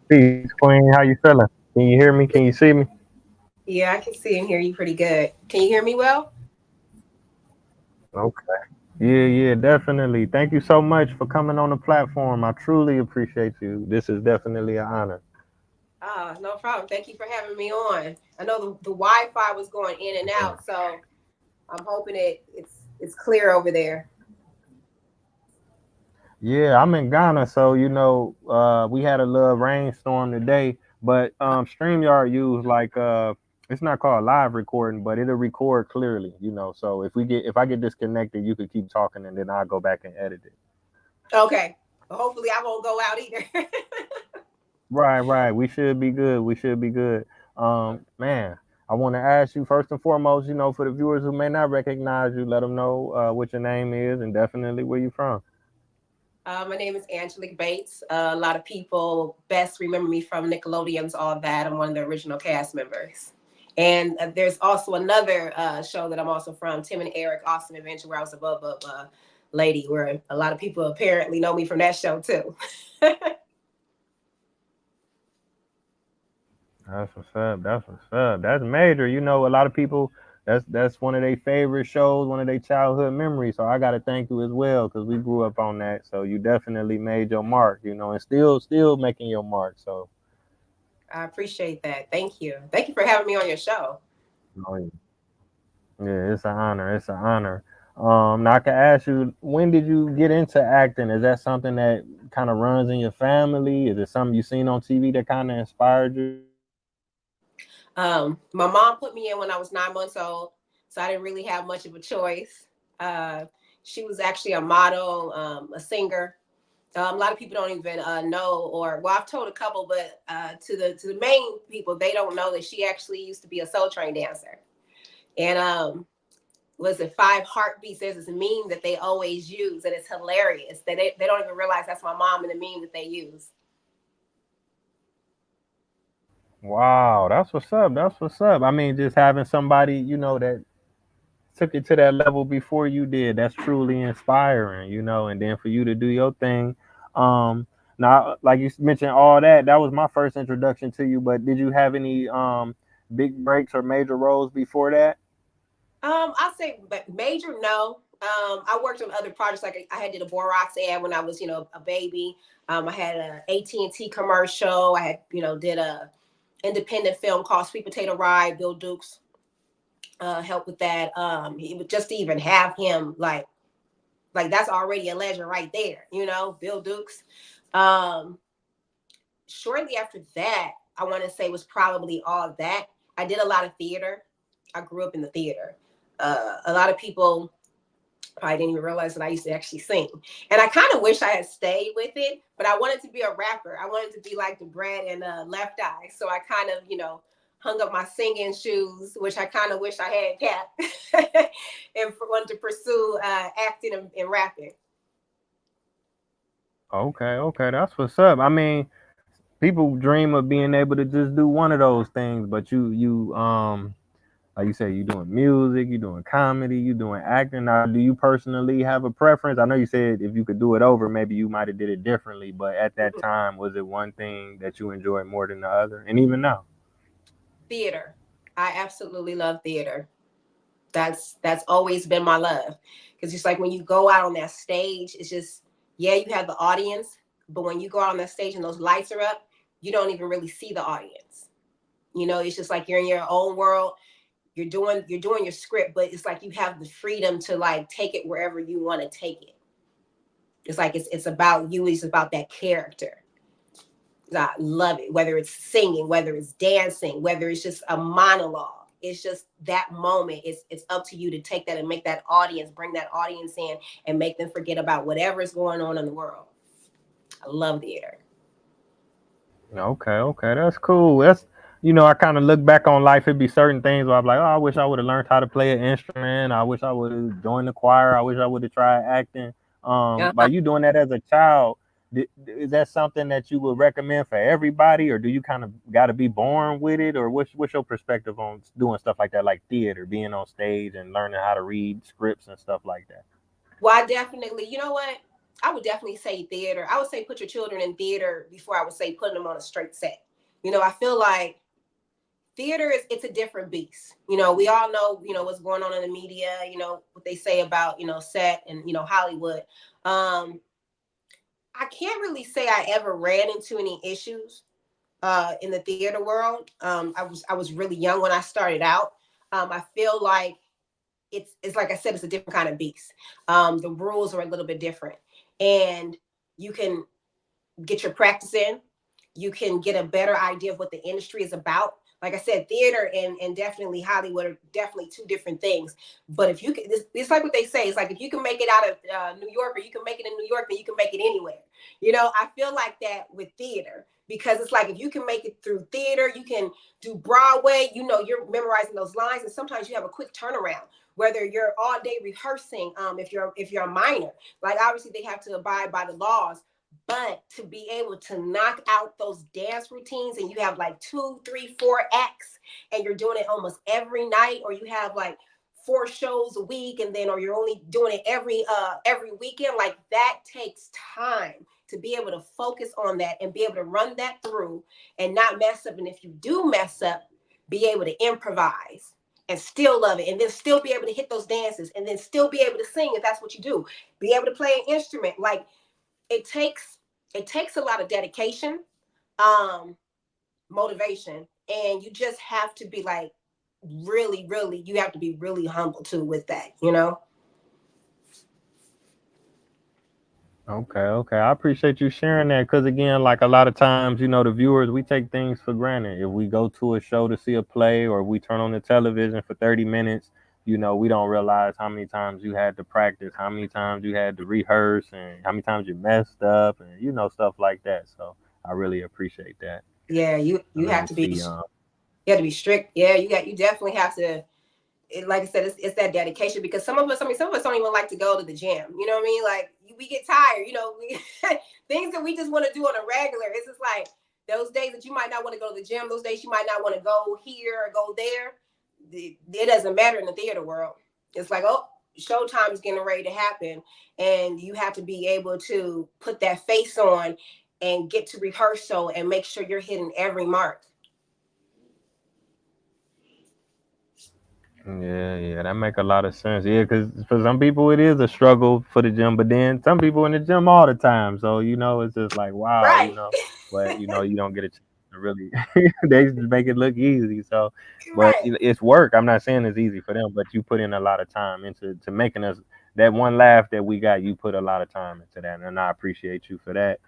Peace, Queen. How you feeling? Can you hear me? Can you see me? Yeah, I can see and hear you pretty good. Can you hear me well? Okay. Yeah, definitely. Thank you so much for coming on the platform. I truly appreciate you. This is definitely an honor. No problem. Thank you for having me on. I know the Wi-Fi was going in and Yeah. out, so I'm hoping it's clear over there. Yeah, I'm in Ghana, so we had a little rainstorm today, but StreamYard use it's not called live recording, but it'll record clearly, So if I get disconnected, you could keep talking and then I'll go back and edit it. Okay. Well, hopefully I won't go out either. Right. We should be good. We should be good. Man, I want to ask you first and foremost, for the viewers who may not recognize you, let them know what your name is and definitely where you from. My name is Angelique Bates. A lot of people best remember me from Nickelodeon's All That. I'm one of the original cast members. And there's also another show that I'm also from, Tim and Eric Awesome Adventure, where I was a lady, where a lot of people apparently know me from that show too. That's what's up. That's what's up. That's major. A lot of people. That's one of their favorite shows, one of their childhood memories. So I got to thank you as well because we grew up on that. So you definitely made your mark, and still making your mark. So I appreciate that. Thank you. Thank you for having me on your show. oh, yeah, it's an honor. It's an honor. Now I can ask you, when did you get into acting? Is that something that kind of runs in your family? Is it something you seen on TV that kind of inspired you? My mom put me in when I was 9 months old, so I didn't really have much of a choice. Uh, she was actually a model, a singer. A lot of people don't even know, or well, I've told a couple, but to the main people, they don't know that she actually used to be a Soul Train dancer. And was it Five Heartbeats? There's this meme that they always use, and it's hilarious. They don't even realize that's my mom in the meme that they use. Wow, that's what's up. That's what's up. I mean, just having somebody, that took it to that level before you did, that's truly inspiring, and then for you to do your thing. Um, Now, like you mentioned, all that was my first introduction to you, but did you have any big breaks or major roles before that? I say major no. I worked on other projects. Like I had did a Borax ad when I was, a baby. I had a AT&T commercial. I had, did a independent film called Sweet Potato Ride. Bill Dukes helped with that. He would just to even have him like that's already a legend right there. Bill Dukes. Um, Shortly after that, I want to say was probably all that. I did a lot of theater. I grew up in the theater. A lot of people probably didn't even realize that I used to actually sing. And I kind of wish I had stayed with it, but I wanted to be a rapper. I wanted to be like the Brad and Left Eye. So I kind of, hung up my singing shoes, which I kind of wish I had kept, and wanted to pursue acting and rapping. Okay, that's what's up. I mean, people dream of being able to just do one of those things, but you like you said, you doing music, you doing comedy, you doing acting. Now, do you personally have a preference? I know you said if you could do it over, maybe you might have did it differently, but at that time, was it one thing that you enjoyed more than the other? And even now? Theater. I absolutely love theater. That's always been my love. Because just like when you go out on that stage, it's just yeah, you have the audience, but when you go out on that stage and those lights are up, you don't even really see the audience. It's just like you're in your own world. You're doing your script, but it's like you have the freedom to like take it wherever you want to take it. It's like it's about you. It's about that character. I love it. Whether it's singing, whether it's dancing, whether it's just a monologue, it's just that moment. It's up to you to take that and make that audience, bring that audience in, and make them forget about whatever is going on in the world. I love theater. Okay, that's cool. I kind of look back on life. It'd be certain things where I'm like, oh, I wish I would have learned how to play an instrument. I wish I would have joined the choir. I wish I would have tried acting. By Uh-huh. you doing that as a child, is that something that you would recommend for everybody, or do you kind of got to be born with it, or what's your perspective on doing stuff like that, like theater, being on stage and learning how to read scripts and stuff like that? Well, I definitely, you know what? I would definitely say theater. I would say put your children in theater before I would say putting them on a straight set. I feel like theater is it's a different beast. We all know, what's going on in the media, what they say about, set and, Hollywood. I can't really say I ever ran into any issues in the theater world. I was really young when I started out. I feel like it's like I said, it's a different kind of beast. The rules are a little bit different, and you can get your practice in. You can get a better idea of what the industry is about. Like I said, theater and definitely Hollywood are definitely two different things. But if you can, it's like what they say. It's like if you can make it out of New York, or you can make it in New York, then you can make it anywhere. I feel like that with theater, because it's like if you can make it through theater, you can do Broadway. You're memorizing those lines, and sometimes you have a quick turnaround. Whether you're all day rehearsing, if you're a minor, like obviously they have to abide by the laws, but to be able to knock out those dance routines, and you have like 2, 3, 4 acts, and you're doing it almost every night, or you have like 4 shows a week, and then or you're only doing it every weekend, like that takes time to be able to focus on that and be able to run that through and not mess up. And if you do mess up, be able to improvise and still love it, and then still be able to hit those dances, and then still be able to sing if that's what you do. Be able to play an instrument. Like it takes a lot of dedication, um, motivation, and you just have to be like really, really. You have to be really humble too with that. Okay, okay. I appreciate you sharing that because, again, like a lot of times, the viewers, we take things for granted. If we go to a show to see a play, or we turn on the television for 30 minutes, we don't realize how many times you had to practice, how many times you had to rehearse, and how many times you messed up, and, stuff like that. So I really appreciate that. Yeah, you Let have me to be see. you have to be strict. Yeah, you definitely have to. Like I said, it's that dedication, because some of us don't even like to go to the gym. You know what I mean? Like we get tired. Things that we just want to do on a regular. It's just like those days that you might not want to go to the gym. Those days you might not want to go here or go there. It doesn't matter in the theater world. It's like, oh, showtime is getting ready to happen, and you have to be able to put that face on and get to rehearsal and make sure you're hitting every mark. Yeah, yeah, that make a lot of sense. Yeah, because for some people it is a struggle for the gym, but then some people in the gym all the time. So it's just like wow, Right. but you don't get a chance to really. They just make it look easy. So, but Right. it's work. I'm not saying it's easy for them, but you put in a lot of time into to making us that one laugh that we got. You put a lot of time into that, and I appreciate you for that.